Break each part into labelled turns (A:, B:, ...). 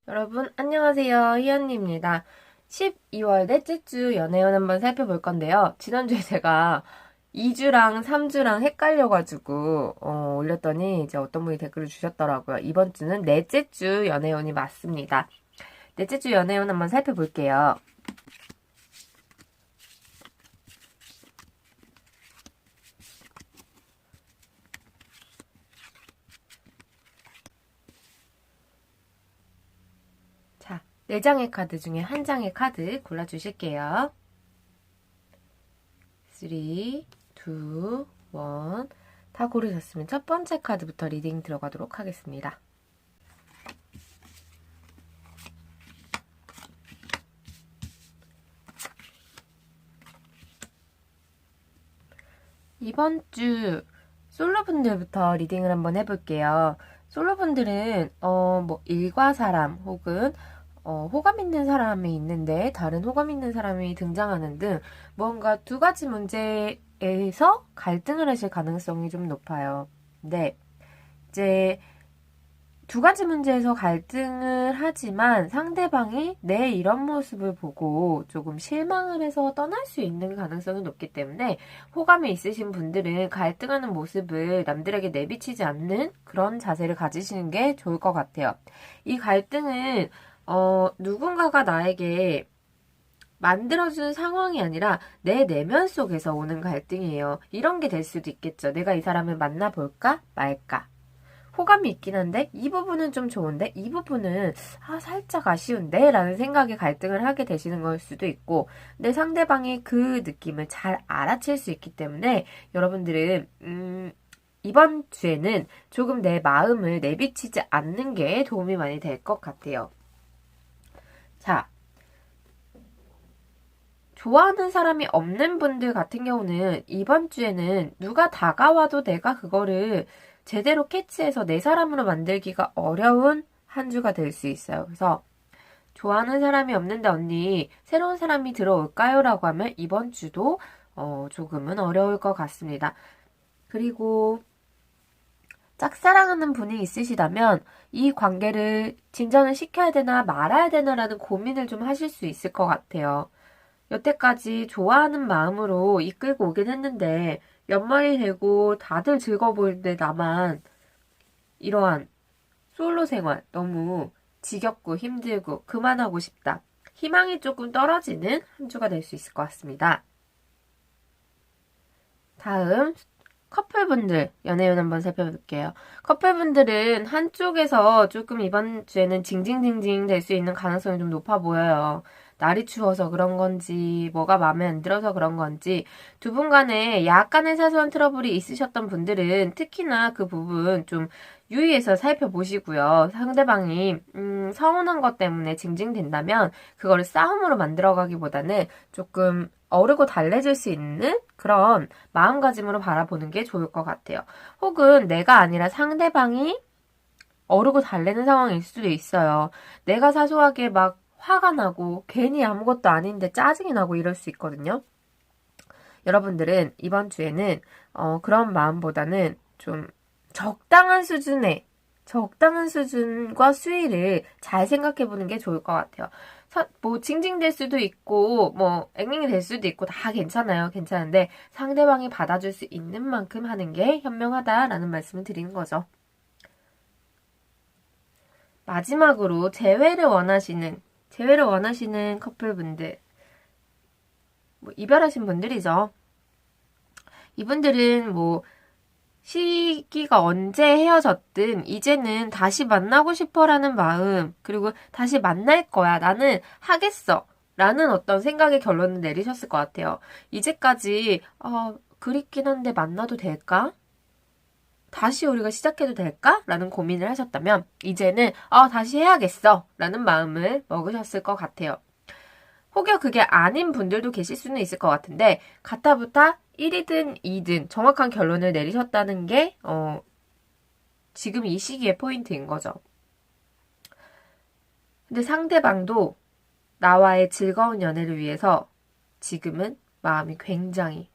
A: 여러분, 안녕하세요. 희연입니다. 12월 넷째 주 연애운 한번 살펴볼 건데요. 지난주에 제가 2주랑 3주랑 헷갈려가지고, 올렸더니 이제 어떤 분이 댓글을 주셨더라고요. 이번 주는 넷째 주 연애운이 맞습니다. 넷째 주 연애운 한번 살펴볼게요. 자, 4장의 카드 중에 한 장의 카드 골라주실게요. 3, 2, 1. 다 고르셨으면 첫 번째 카드부터 리딩 들어가도록 하겠습니다. 이번 주 솔로분들부터 리딩을 한번 해볼게요. 솔로분들은 일과 사람 혹은 호감 있는 사람이 있는데 다른 호감 있는 사람이 등장하는 등 뭔가 두 가지 문제에서 갈등을 하실 가능성이 좀 높아요. 네, 이제 두 가지 문제에서 갈등을 하지만 상대방이 내 이런 모습을 보고 조금 실망을 해서 떠날 수 있는 가능성이 높기 때문에 호감이 있으신 분들은 갈등하는 모습을 남들에게 내비치지 않는 그런 자세를 가지시는 게 좋을 것 같아요. 이 갈등은 누군가가 나에게 만들어준 상황이 아니라 내 내면 속에서 오는 갈등이에요. 이런 게 될 수도 있겠죠. 내가 이 사람을 만나볼까 말까. 호감이 있긴 한데 이 부분은 좀 좋은데 이 부분은 살짝 아쉬운데 라는 생각에 갈등을 하게 되시는 걸 수도 있고 내 상대방이 그 느낌을 잘 알아챌 수 있기 때문에 여러분들은 이번 주에는 조금 내 마음을 내비치지 않는 게 도움이 많이 될 것 같아요. 자, 좋아하는 사람이 없는 분들 같은 경우는 이번 주에는 누가 다가와도 내가 그거를 제대로 캐치해서 내 사람으로 만들기가 어려운 한 주가 될 수 있어요. 그래서 좋아하는 사람이 없는데 언니 새로운 사람이 들어올까요? 라고 하면 이번 주도 조금은 어려울 것 같습니다. 그리고 짝사랑하는 분이 있으시다면 이 관계를 진전을 시켜야 되나 말아야 되나라는 고민을 좀 하실 수 있을 것 같아요. 여태까지 좋아하는 마음으로 이끌고 오긴 했는데 연말이 되고 다들 즐거워 보이는데 나만 이러한 솔로 생활 너무 지겹고 힘들고 그만하고 싶다. 희망이 조금 떨어지는 한 주가 될 수 있을 것 같습니다. 다음 커플분들 연애운 한번 살펴볼게요. 커플분들은 한쪽에서 조금 이번 주에는 징징징징 될 수 있는 가능성이 좀 높아 보여요. 날이 추워서 그런 건지 뭐가 마음에 안 들어서 그런 건지 두 분 간에 약간의 사소한 트러블이 있으셨던 분들은 특히나 그 부분 좀 유의해서 살펴보시고요. 상대방이 서운한 것 때문에 징징댄다면 그거를 싸움으로 만들어가기보다는 조금 어르고 달래질 수 있는 그런 마음가짐으로 바라보는 게 좋을 것 같아요. 혹은 내가 아니라 상대방이 어르고 달래는 상황일 수도 있어요. 내가 사소하게 막 화가 나고 괜히 아무것도 아닌데 짜증이 나고 이럴 수 있거든요. 여러분들은 이번 주에는 그런 마음보다는 좀 적당한 수준과 수위를 잘 생각해 보는 게 좋을 것 같아요. 뭐 징징될 수도 있고 뭐 앵앵이 될 수도 있고 다 괜찮아요. 괜찮은데 상대방이 받아줄 수 있는 만큼 하는 게 현명하다라는 말씀을 드리는 거죠. 마지막으로 재회를 원하시는 커플분들, 뭐 이별하신 분들이죠. 이분들은 뭐 시기가 언제 헤어졌든 이제는 다시 만나고 싶어라는 마음, 그리고 다시 만날 거야. 나는 하겠어. 라는 어떤 생각의 결론을 내리셨을 것 같아요. 이제까지 그립긴 한데 만나도 될까? 다시 우리가 시작해도 될까? 라는 고민을 하셨다면 이제는 다시 해야겠어. 라는 마음을 먹으셨을 것 같아요. 혹여 그게 아닌 분들도 계실 수는 있을 것 같은데 가타부타 1이든 2든 정확한 결론을 내리셨다는 게 지금 이 시기의 포인트인 거죠. 근데 상대방도 나와의 즐거운 연애를 위해서 지금은 마음이 굉장히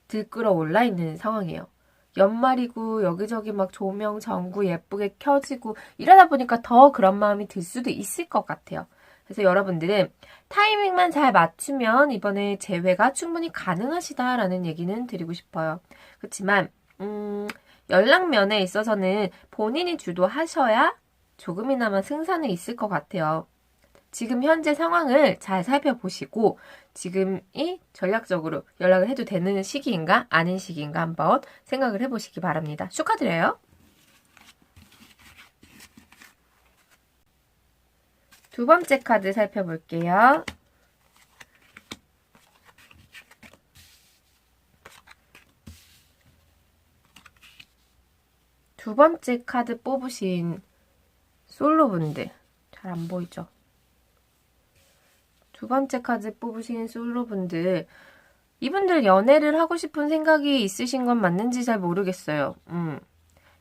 A: 들끓어 올라 있는 상황이에요. 연말이고 여기저기 막 조명, 전구 예쁘게 켜지고 이러다 보니까 더 그런 마음이 들 수도 있을 것 같아요. 그래서 여러분들은 타이밍만 잘 맞추면 이번에 재회가 충분히 가능하시다라는 얘기는 드리고 싶어요. 그렇지만 연락면에 있어서는 본인이 주도하셔야 조금이나마 승산은 있을 것 같아요. 지금 현재 상황을 잘 살펴보시고 지금이 전략적으로 연락을 해도 되는 시기인가 아닌 시기인가 한번 생각을 해보시기 바랍니다. 축하드려요. 두 번째 카드 살펴볼게요. 두 번째 카드 뽑으신 솔로분들 잘 안 보이죠? 두 번째 카드 뽑으신 솔로분들 이분들 연애를 하고 싶은 생각이 있으신 건 맞는지 잘 모르겠어요.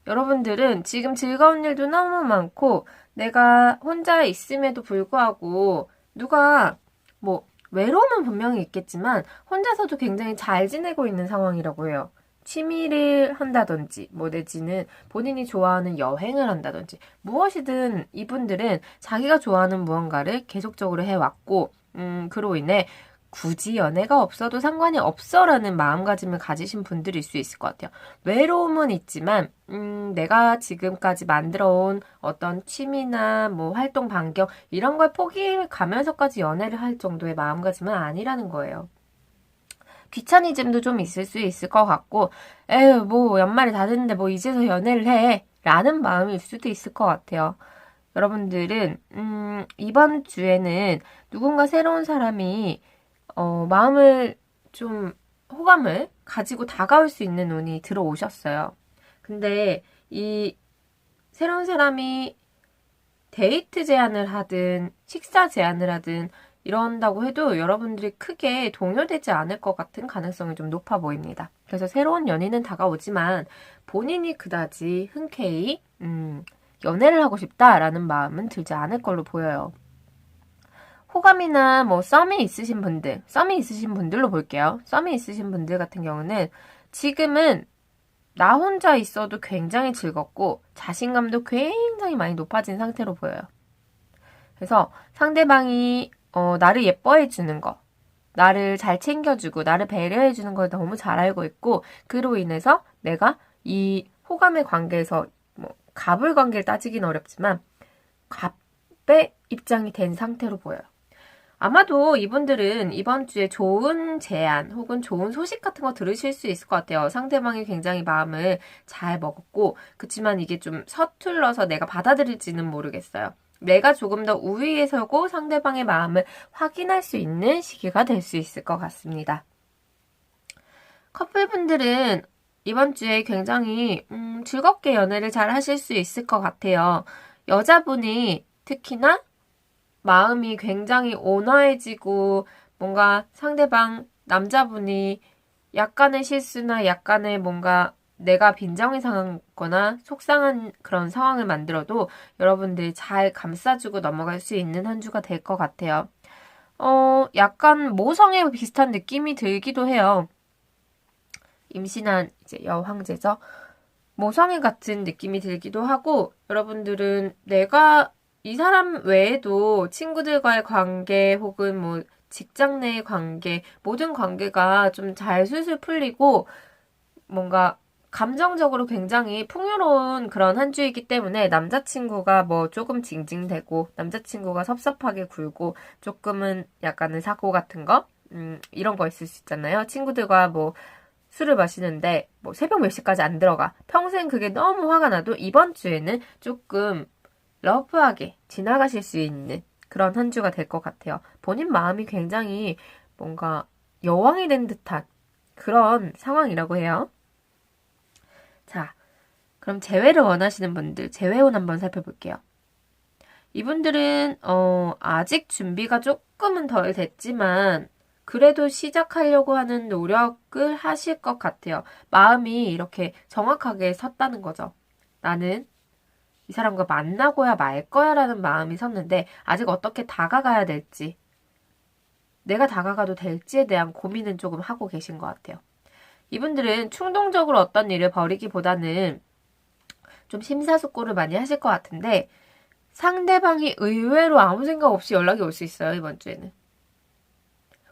A: 여러분들은 지금 즐거운 일도 너무 많고 내가 혼자 있음에도 불구하고 누가 뭐 외로움은 분명히 있겠지만 혼자서도 굉장히 잘 지내고 있는 상황이라고 해요. 취미를 한다든지 뭐 내지는 본인이 좋아하는 여행을 한다든지 무엇이든 이분들은 자기가 좋아하는 무언가를 계속적으로 해왔고 그로 인해 굳이 연애가 없어도 상관이 없어라는 마음가짐을 가지신 분들일 수 있을 것 같아요. 외로움은 있지만 내가 지금까지 만들어온 어떤 취미나 뭐 활동 반경 이런 걸 포기가면서까지 연애를 할 정도의 마음가짐은 아니라는 거예요. 귀차니즘도 좀 있을 수 있을 것 같고 에휴 뭐 연말이 다 됐는데 뭐 이제서 연애를 해 라는 마음일 수도 있을 것 같아요. 여러분들은 이번 주에는 누군가 새로운 사람이 마음을 좀 호감을 가지고 다가올 수 있는 운이 들어오셨어요. 근데 이 새로운 사람이 데이트 제안을 하든 식사 제안을 하든 이런다고 해도 여러분들이 크게 동요되지 않을 것 같은 가능성이 좀 높아 보입니다. 그래서 새로운 연인은 다가오지만 본인이 그다지 흔쾌히 연애를 하고 싶다라는 마음은 들지 않을 걸로 보여요. 호감이나 뭐 썸이 있으신 분들로 볼게요. 썸이 있으신 분들 같은 경우는 지금은 나 혼자 있어도 굉장히 즐겁고 자신감도 굉장히 많이 높아진 상태로 보여요. 그래서 상대방이 나를 예뻐해 주는 거, 나를 잘 챙겨주고 나를 배려해 주는 걸 너무 잘 알고 있고 그로 인해서 내가 이 호감의 관계에서 뭐 갑을 관계를 따지긴 어렵지만 갑의 입장이 된 상태로 보여요. 아마도 이분들은 이번 주에 좋은 제안 혹은 좋은 소식 같은 거 들으실 수 있을 것 같아요. 상대방이 굉장히 마음을 잘 먹었고 그치만 이게 좀 서툴러서 내가 받아들일지는 모르겠어요. 내가 조금 더 우위에 서고 상대방의 마음을 확인할 수 있는 시기가 될 수 있을 것 같습니다. 커플분들은 이번 주에 굉장히 즐겁게 연애를 잘 하실 수 있을 것 같아요. 여자분이 특히나 마음이 굉장히 온화해지고 뭔가 상대방 남자분이 약간의 실수나 약간의 뭔가 내가 빈정이 상하거나 속상한 그런 상황을 만들어도 여러분들이 잘 감싸주고 넘어갈 수 있는 한 주가 될 것 같아요. 약간 모성애 비슷한 느낌이 들기도 해요. 임신한 이제 여황제죠. 모성애 같은 느낌이 들기도 하고 여러분들은 내가 이 사람 외에도 친구들과의 관계 혹은 뭐 직장 내의 관계 모든 관계가 좀 잘 술술 풀리고 뭔가 감정적으로 굉장히 풍요로운 그런 한 주이기 때문에 남자친구가 뭐 조금 징징대고 남자친구가 섭섭하게 굴고 조금은 약간은 사고 같은 거 이런 거 있을 수 있잖아요. 친구들과 뭐 술을 마시는데 뭐 새벽 몇 시까지 안 들어가. 평생 그게 너무 화가 나도 이번 주에는 조금 러프하게 지나가실 수 있는 그런 한 주가 될 것 같아요. 본인 마음이 굉장히 뭔가 여왕이 된 듯한 그런 상황이라고 해요. 자, 그럼 재회를 원하시는 분들, 재회운 한번 살펴볼게요. 이분들은 아직 준비가 조금은 덜 됐지만 그래도 시작하려고 하는 노력을 하실 것 같아요. 마음이 이렇게 정확하게 섰다는 거죠. 나는 이 사람과 만나고야 말 거야 라는 마음이 섰는데 아직 어떻게 다가가야 될지 내가 다가가도 될지에 대한 고민은 조금 하고 계신 것 같아요. 이분들은 충동적으로 어떤 일을 벌이기보다는 좀 심사숙고를 많이 하실 것 같은데 상대방이 의외로 아무 생각 없이 연락이 올 수 있어요, 이번 주에는.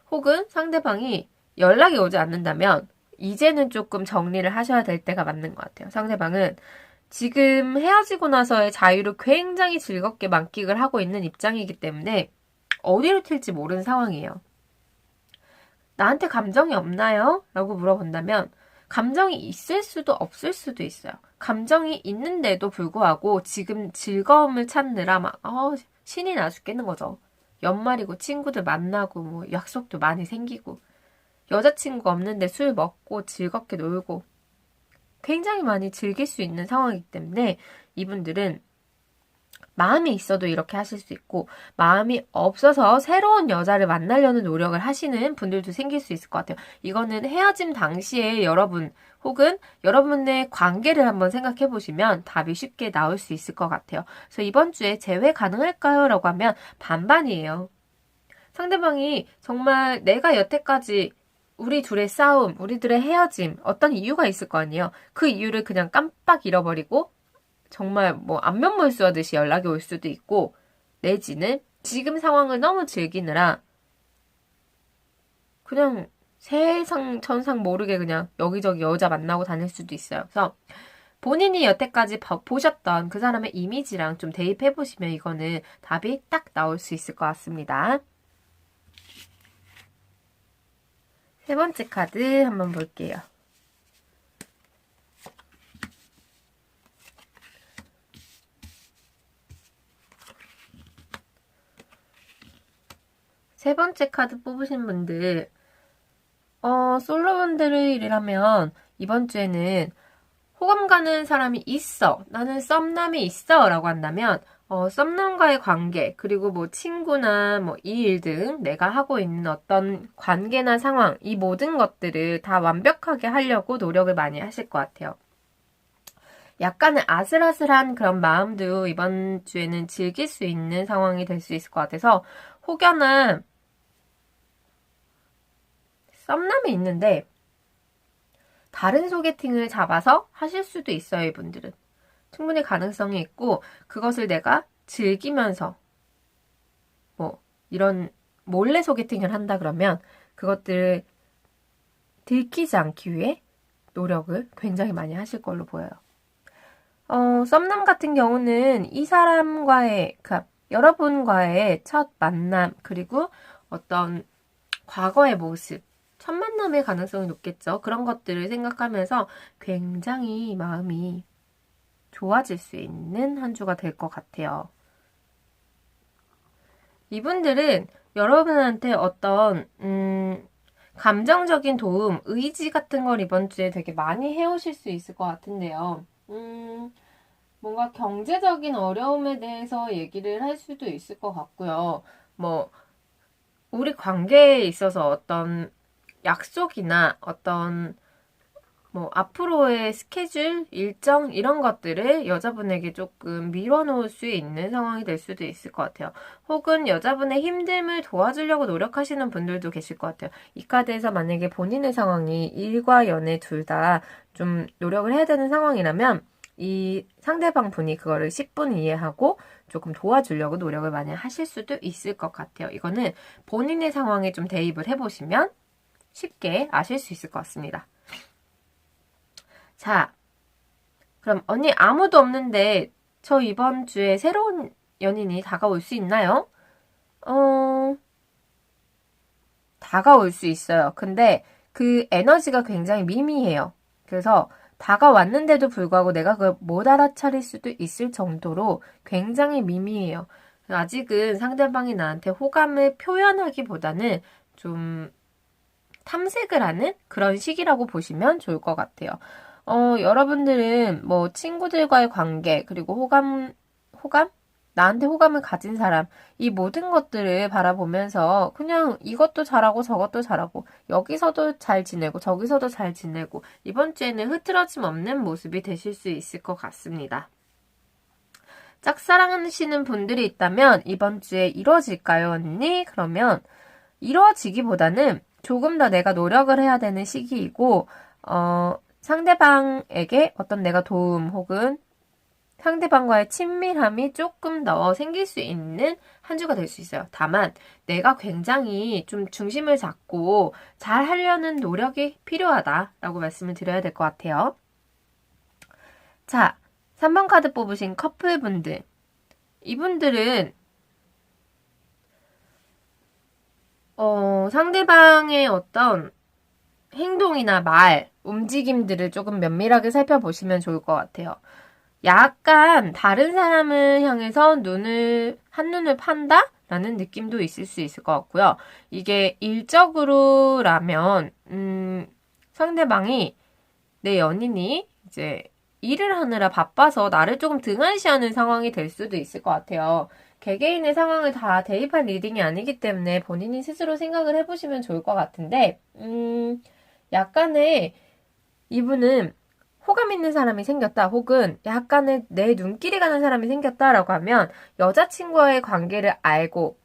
A: 혹은 상대방이 연락이 오지 않는다면 이제는 조금 정리를 하셔야 될 때가 맞는 것 같아요. 상대방은 지금 헤어지고 나서의 자유를 굉장히 즐겁게 만끽을 하고 있는 입장이기 때문에 어디로 튈지 모르는 상황이에요. 나한테 감정이 없나요? 라고 물어본다면 감정이 있을 수도 없을 수도 있어요. 감정이 있는데도 불구하고 지금 즐거움을 찾느라 막 신이 나 죽겠는 거죠. 연말이고 친구들 만나고 뭐 약속도 많이 생기고 여자친구 없는데 술 먹고 즐겁게 놀고 굉장히 많이 즐길 수 있는 상황이기 때문에 이분들은 마음이 있어도 이렇게 하실 수 있고 마음이 없어서 새로운 여자를 만나려는 노력을 하시는 분들도 생길 수 있을 것 같아요. 이거는 헤어짐 당시에 여러분 혹은 여러분의 관계를 한번 생각해 보시면 답이 쉽게 나올 수 있을 것 같아요. 그래서 이번 주에 재회 가능할까요? 라고 하면 반반이에요. 상대방이 정말 내가 여태까지 우리 둘의 싸움, 우리들의 헤어짐, 어떤 이유가 있을 거 아니에요. 그 이유를 그냥 깜빡 잃어버리고 정말 뭐 안면몰수하듯이 연락이 올 수도 있고 내지는 지금 상황을 너무 즐기느라 그냥 세상 천상 모르게 그냥 여기저기 여자 만나고 다닐 수도 있어요. 그래서 본인이 여태까지 보셨던 그 사람의 이미지랑 좀 대입해보시면 이거는 답이 딱 나올 수 있을 것 같습니다. 세 번째 카드 한번 볼게요. 세 번째 카드 뽑으신 분들, 솔로분들이라면 이번 주에는 호감 가는 사람이 있어. 나는 썸남이 있어. 라고 한다면, 썸남과의 관계, 그리고 뭐 친구나 뭐 이 일 등 내가 하고 있는 어떤 관계나 상황, 이 모든 것들을 다 완벽하게 하려고 노력을 많이 하실 것 같아요. 약간의 아슬아슬한 그런 마음도 이번 주에는 즐길 수 있는 상황이 될 수 있을 것 같아서 혹여나 썸남이 있는데 다른 소개팅을 잡아서 하실 수도 있어요, 이분들은. 충분히 가능성이 있고 그것을 내가 즐기면서 뭐 이런 몰래 소개팅을 한다 그러면 그것들을 들키지 않기 위해 노력을 굉장히 많이 하실 걸로 보여요. 썸남 같은 경우는 이 사람과의, 그러니까 여러분과의 첫 만남, 그리고 어떤 과거의 모습, 첫 만남의 가능성이 높겠죠. 그런 것들을 생각하면서 굉장히 마음이 좋아질 수 있는 한 주가 될 것 같아요. 이분들은 여러분한테 어떤 감정적인 도움, 의지 같은 걸 이번 주에 되게 많이 해오실 수 있을 것 같은데요. 뭔가 경제적인 어려움에 대해서 얘기를 할 수도 있을 것 같고요. 뭐 우리 관계에 있어서 어떤 약속이나 어떤 뭐 앞으로의 스케줄, 일정 이런 것들을 여자분에게 조금 밀어놓을 수 있는 상황이 될 수도 있을 것 같아요. 혹은 여자분의 힘듦을 도와주려고 노력하시는 분들도 계실 것 같아요. 이 카드에서 만약에 본인의 상황이 일과 연애 둘 다 좀 노력을 해야 되는 상황이라면 이 상대방 분이 그거를 10분 이해하고 조금 도와주려고 노력을 많이 하실 수도 있을 것 같아요. 이거는 본인의 상황에 좀 대입을 해보시면 쉽게 아실 수 있을 것 같습니다. 자, 그럼 언니 아무도 없는데 저 이번 주에 새로운 연인이 다가올 수 있나요? 다가올 수 있어요. 근데 그 에너지가 굉장히 미미해요. 그래서 다가왔는데도 불구하고 내가 그걸 못 알아차릴 수도 있을 정도로 굉장히 미미해요. 아직은 상대방이 나한테 호감을 표현하기보다는 좀 탐색을 하는 그런 시기라고 보시면 좋을 것 같아요. 여러분들은 뭐 친구들과의 관계, 그리고 호감? 나한테 호감을 가진 사람, 이 모든 것들을 바라보면서 그냥 이것도 잘하고 저것도 잘하고 여기서도 잘 지내고 저기서도 잘 지내고 이번 주에는 흐트러짐 없는 모습이 되실 수 있을 것 같습니다. 짝사랑하시는 분들이 있다면 이번 주에 이루어질까요, 언니? 그러면 이루어지기보다는 조금 더 내가 노력을 해야 되는 시기이고 상대방에게 어떤 내가 도움 혹은 상대방과의 친밀함이 조금 더 생길 수 있는 한 주가 될 수 있어요. 다만 내가 굉장히 좀 중심을 잡고 잘 하려는 노력이 필요하다라고 말씀을 드려야 될 것 같아요. 자, 3번 카드 뽑으신 커플분들. 이분들은 상대방의 어떤 행동이나 말, 움직임들을 조금 면밀하게 살펴보시면 좋을 것 같아요. 약간 다른 사람을 향해서 한눈을 판다? 라는 느낌도 있을 수 있을 것 같고요. 이게 일적으로라면, 상대방이, 내 연인이 이제 일을 하느라 바빠서 나를 조금 등한시하는 상황이 될 수도 있을 것 같아요. 개개인의 상황을 다 대입한 리딩이 아니기 때문에 본인이 스스로 생각을 해보시면 좋을 것 같은데, 약간의 이분은 호감 있는 사람이 생겼다 혹은 약간의 내 눈길이 가는 사람이 생겼다라고 하면 여자친구와의 관계를 알고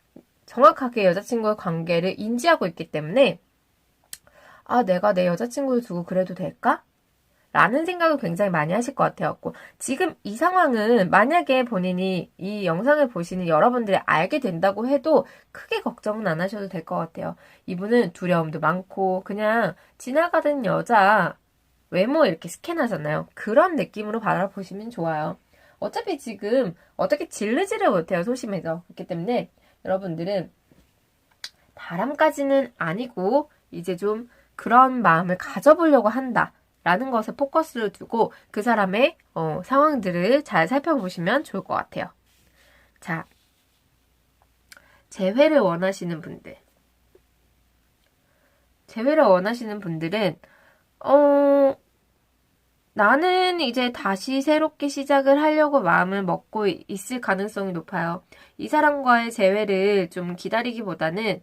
A: 정확하게 여자친구의 관계를 인지하고 있기 때문에 내가 내 여자친구를 두고 그래도 될까? 라는 생각을 굉장히 많이 하실 것 같아요. 지금 이 상황은 만약에 본인이 이 영상을 보시는 여러분들이 알게 된다고 해도 크게 걱정은 안 하셔도 될 것 같아요. 이분은 두려움도 많고 그냥 지나가던 여자 외모 이렇게 스캔하잖아요. 그런 느낌으로 바라보시면 좋아요. 어차피 지금 어떻게 질르지를 못해요. 소심해서. 그렇기 때문에 여러분들은 바람까지는 아니고 이제 좀 그런 마음을 가져보려고 한다. 라는 것에 포커스를 두고 그 사람의 상황들을 잘 살펴보시면 좋을 것 같아요. 자, 재회를 원하시는 분들. 재회를 원하시는 분들은 나는 이제 다시 새롭게 시작을 하려고 마음을 먹고 있을 가능성이 높아요. 이 사람과의 재회를 좀 기다리기보다는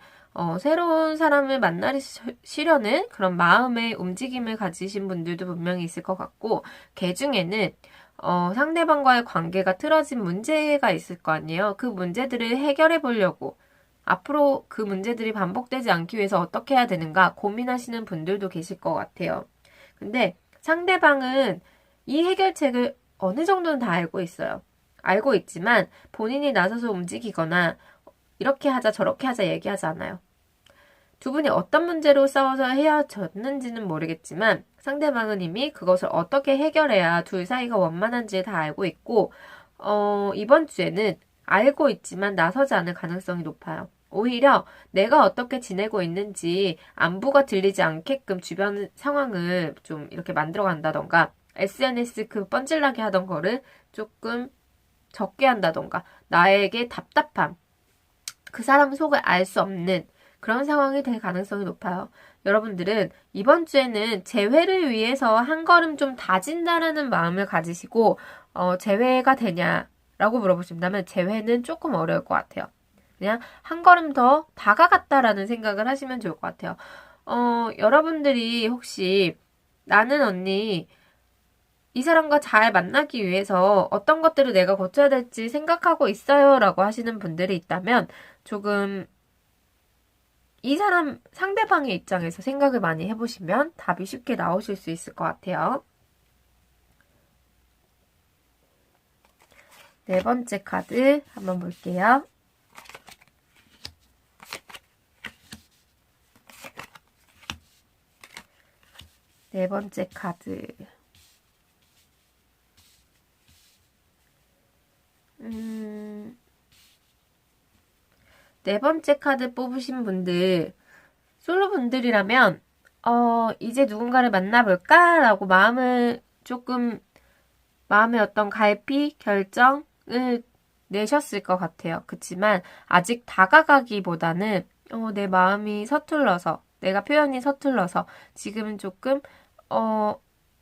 A: 새로운 사람을 만나시려는 그런 마음의 움직임을 가지신 분들도 분명히 있을 것 같고, 개 중에는 상대방과의 관계가 틀어진 문제가 있을 거 아니에요. 그 문제들을 해결해 보려고 앞으로 그 문제들이 반복되지 않기 위해서 어떻게 해야 되는가 고민하시는 분들도 계실 것 같아요. 근데 상대방은 이 해결책을 어느 정도는 다 알고 있어요. 알고 있지만 본인이 나서서 움직이거나 이렇게 하자 저렇게 하자 얘기하지 않아요. 두 분이 어떤 문제로 싸워서 헤어졌는지는 모르겠지만 상대방은 이미 그것을 어떻게 해결해야 둘 사이가 원만한지 다 알고 있고 이번 주에는 알고 있지만 나서지 않을 가능성이 높아요. 오히려 내가 어떻게 지내고 있는지 안부가 들리지 않게끔 주변 상황을 좀 이렇게 만들어 간다던가 SNS 그 뻔질나게 하던 거를 조금 적게 한다던가 나에게 답답함, 그 사람 속을 알 수 없는 그런 상황이 될 가능성이 높아요. 여러분들은 이번 주에는 재회를 위해서 한 걸음 좀 다진다라는 마음을 가지시고 재회가 되냐라고 물어보신다면 재회는 조금 어려울 것 같아요. 그냥 한 걸음 더 다가갔다라는 생각을 하시면 좋을 것 같아요. 여러분들이 혹시 나는 언니 이 사람과 잘 만나기 위해서 어떤 것들을 내가 고쳐야 될지 생각하고 있어요 라고 하시는 분들이 있다면 조금 이 사람 상대방의 입장에서 생각을 많이 해보시면 답이 쉽게 나오실 수 있을 것 같아요. 네 번째 카드 한번 볼게요. 네 번째 카드. 네 번째 카드 뽑으신 분들, 솔로 분들이라면, 이제 누군가를 만나볼까라고 마음의 어떤 갈피, 결정을 내셨을 것 같아요. 그치만, 아직 다가가기보다는, 내 마음이 서툴러서, 내가 표현이 서툴러서, 지금은 조금,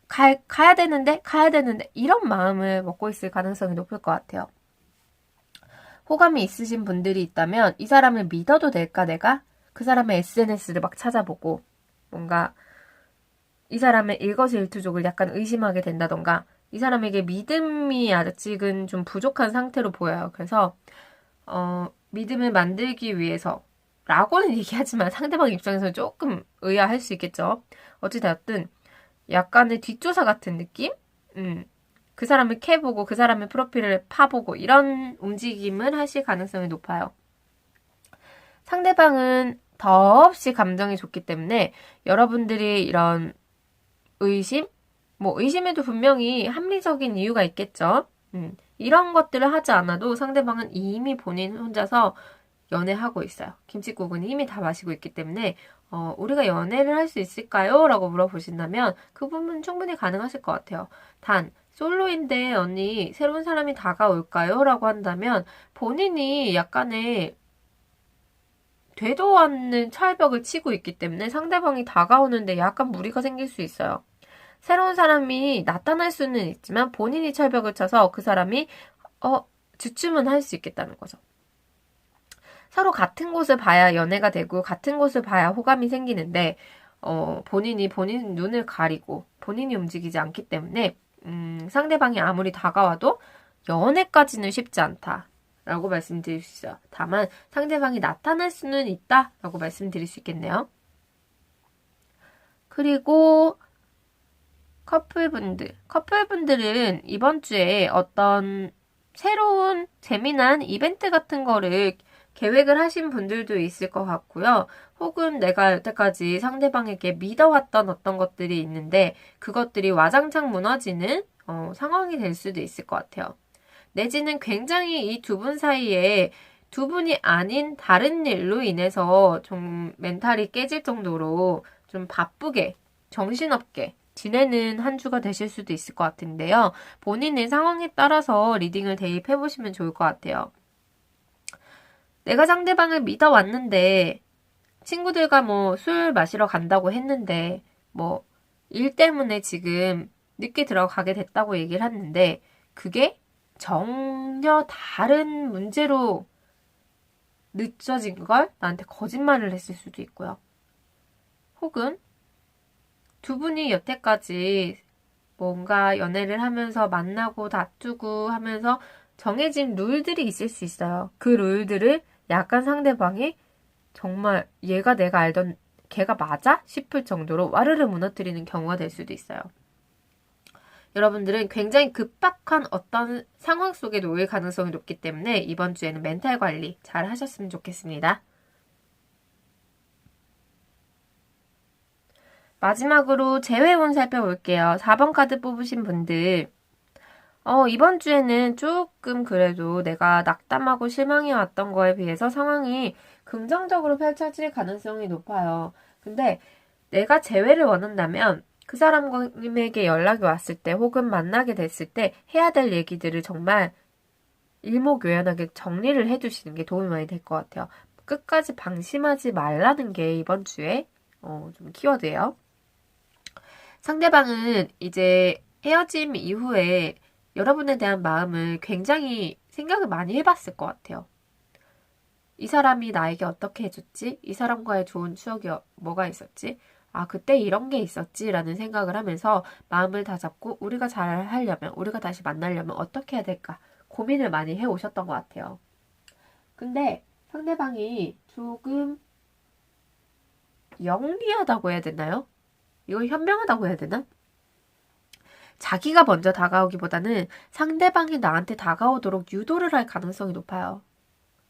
A: 가야 되는데, 이런 마음을 먹고 있을 가능성이 높을 것 같아요. 호감이 있으신 분들이 있다면 이 사람을 믿어도 될까 내가? 그 사람의 SNS를 막 찾아보고 뭔가 이 사람의 일거수일투족을 약간 의심하게 된다던가 이 사람에게 믿음이 아직은 좀 부족한 상태로 보여요. 그래서 믿음을 만들기 위해서 라고는 얘기하지만 상대방 입장에서는 조금 의아할 수 있겠죠. 어찌되었든 약간의 뒷조사 같은 느낌? 그 사람을 캐보고 그 사람의 프로필을 파보고 이런 움직임을 하실 가능성이 높아요. 상대방은 더없이 감정이 좋기 때문에 여러분들이 이런 의심? 의심에도 분명히 합리적인 이유가 있겠죠. 이런 것들을 하지 않아도 상대방은 이미 본인 혼자서 연애하고 있어요. 김칫국은 이미 다 마시고 있기 때문에 우리가 연애를 할 수 있을까요? 라고 물어보신다면 그 부분은 충분히 가능하실 것 같아요. 단 솔로인데 언니 새로운 사람이 다가올까요? 라고 한다면 본인이 약간의 되도 않는 철벽을 치고 있기 때문에 상대방이 다가오는데 약간 무리가 생길 수 있어요. 새로운 사람이 나타날 수는 있지만 본인이 철벽을 쳐서 그 사람이 주춤은 할 수 있겠다는 거죠. 서로 같은 곳을 봐야 연애가 되고 같은 곳을 봐야 호감이 생기는데 본인이 본인 눈을 가리고 본인이 움직이지 않기 때문에 상대방이 아무리 다가와도 연애까지는 쉽지 않다라고 말씀드릴 수 있어요. 다만 상대방이 나타날 수는 있다라고 말씀드릴 수 있겠네요. 그리고 커플분들은 이번 주에 어떤 새로운 재미난 이벤트 같은 거를 계획을 하신 분들도 있을 것 같고요. 혹은 내가 여태까지 상대방에게 믿어왔던 어떤 것들이 있는데 그것들이 와장창 무너지는 상황이 될 수도 있을 것 같아요. 내지는 굉장히 이 두 분 사이에 두 분이 아닌 다른 일로 인해서 좀 멘탈이 깨질 정도로 좀 바쁘게 정신없게 지내는 한 주가 되실 수도 있을 것 같은데요. 본인의 상황에 따라서 리딩을 대입해보시면 좋을 것 같아요. 내가 상대방을 믿어왔는데 친구들과 술 마시러 간다고 했는데 일 때문에 지금 늦게 들어가게 됐다고 얘기를 했는데 그게 전혀 다른 문제로 늦어진 걸 나한테 거짓말을 했을 수도 있고요. 혹은 두 분이 여태까지 뭔가 연애를 하면서 만나고 다투고 하면서 정해진 룰들이 있을 수 있어요. 그 룰들을 약간 상대방이 정말 얘가 내가 알던 걔가 맞아? 싶을 정도로 와르르 무너뜨리는 경우가 될 수도 있어요. 여러분들은 굉장히 급박한 어떤 상황 속에 놓일 가능성이 높기 때문에 이번 주에는 멘탈 관리 잘 하셨으면 좋겠습니다. 마지막으로 재회운 살펴볼게요. 4번 카드 뽑으신 분들. 이번 주에는 조금 그래도 내가 낙담하고 실망해왔던 거에 비해서 상황이 긍정적으로 펼쳐질 가능성이 높아요. 근데 내가 재회를 원한다면 그 사람에게 연락이 왔을 때 혹은 만나게 됐을 때 해야 될 얘기들을 정말 일목요연하게 정리를 해주시는 게 도움이 많이 될 것 같아요. 끝까지 방심하지 말라는 게 이번 주에 좀 키워드예요. 상대방은 이제 헤어짐 이후에 여러분에 대한 마음을 굉장히 생각을 많이 해봤을 것 같아요. 이 사람이 나에게 어떻게 해줬지? 이 사람과의 좋은 추억이 뭐가 있었지? 아, 그때 이런 게 있었지? 라는 생각을 하면서 마음을 다잡고 우리가 잘 하려면, 우리가 다시 만나려면 어떻게 해야 될까? 고민을 많이 해오셨던 것 같아요. 근데 상대방이 조금 영리하다고 해야 되나요? 이걸 현명하다고 해야 되나? 자기가 먼저 다가오기보다는 상대방이 나한테 다가오도록 유도를 할 가능성이 높아요.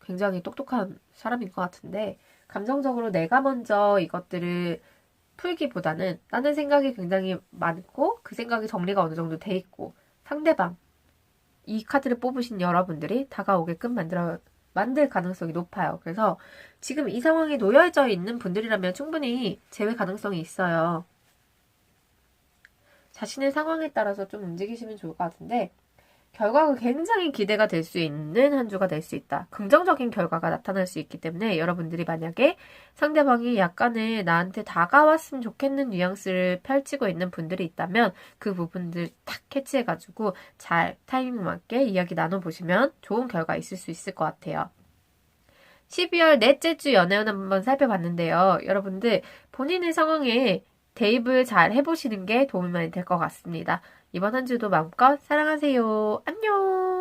A: 굉장히 똑똑한 사람인 것 같은데 감정적으로 내가 먼저 이것들을 풀기보다는 나는 생각이 굉장히 많고 그 생각이 정리가 어느 정도 돼 있고 상대방 이 카드를 뽑으신 여러분들이 다가오게끔 만들 가능성이 높아요. 그래서 지금 이 상황에 놓여져 있는 분들이라면 충분히 재회 가능성이 있어요. 자신의 상황에 따라서 좀 움직이시면 좋을 것 같은데 결과가 굉장히 기대가 될 수 있는 한 주가 될 수 있다. 긍정적인 결과가 나타날 수 있기 때문에 여러분들이 만약에 상대방이 약간의 나한테 다가왔으면 좋겠는 뉘앙스를 펼치고 있는 분들이 있다면 그 부분들 탁 캐치해가지고 잘 타이밍 맞게 이야기 나눠보시면 좋은 결과 있을 수 있을 것 같아요. 12월 넷째 주 연애운 한번 살펴봤는데요. 여러분들 본인의 상황에 대입을 잘 해보시는 게 도움이 많이 될 것 같습니다. 이번 한 주도 마음껏 사랑하세요. 안녕!